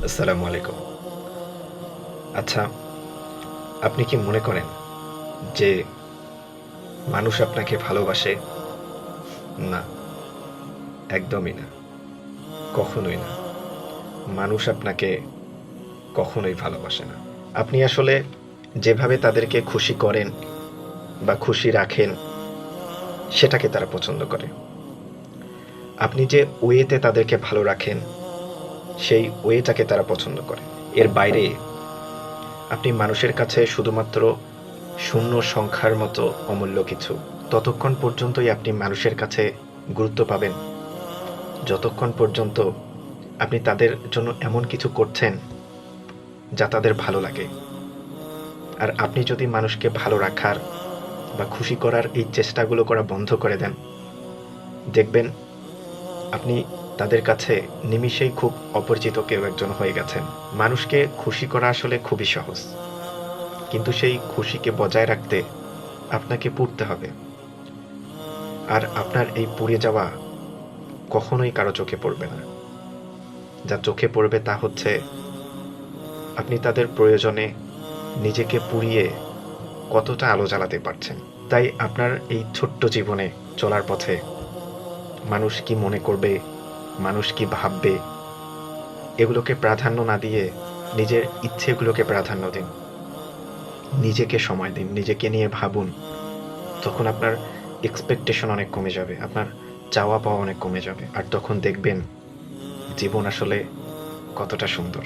আসসালামু আলাইকুম। আচ্ছা, আপনি কি মনে করেন যে মানুষ আপনাকে ভালোবাসে? না, একদমই না। কখনোই না। মানুষ আপনাকে কখনোই ভালোবাসে না। আপনি আসলে যেভাবে তাদেরকে খুশি করেন বা খুশি রাখেন, সেটাকে তারা পছন্দ করে। আপনি যে ওয়েতে তাদেরকে ভালো রাখেন, সেই ওয়েটাকে তারা পছন্দ করে। এর বাইরে আপনি মানুষের কাছে শুধুমাত্র শূন্য সংখ্যার মতো অমূল্য কিছু। ততক্ষণ পর্যন্তই আপনি মানুষের কাছে গুরুত্ব পাবেন, যতক্ষণ পর্যন্ত আপনি তাদের জন্য এমন কিছু করছেন যা তাদের ভালো লাগে। আর আপনি যদি মানুষকে ভালো রাখার বা খুশি করার এই চেষ্টাগুলো করা বন্ধ করে দেন, দেখবেন আপনি তাদের কাছে নিমিষেই খুব অপরিচিত কেউ একজন হয়ে গেছেন। মানুষকে খুশি করা আসলে খুবই সহজ, কিন্তু সেই খুশিকে বজায় রাখতে আপনাকে পুড়তে হবে। আর আপনার এই পুড়ে যাওয়া কখনোই কারো চোখে পড়বে না। যা চোখে পড়বে তা হচ্ছে আপনি তাদের প্রয়োজনে নিজেকে পুড়িয়ে কতটা আলো জ্বালাতে পারছেন। তাই আপনার এই ছোট্ট জীবনে চলার পথে মানুষ কি মনে করবে, মানুষ কি ভাববে, এগুলোকে প্রাধান্য না দিয়ে নিজের ইচ্ছেগুলোকে প্রাধান্য দিন। নিজেকে সময় দিন, নিজেকে নিয়ে ভাবুন। তখন আপনার এক্সপেকটেশন অনেক কমে যাবে, আপনার চাওয়া পাওয়া অনেক কমে যাবে। আর তখন দেখবেন জীবন আসলে কতটা সুন্দর।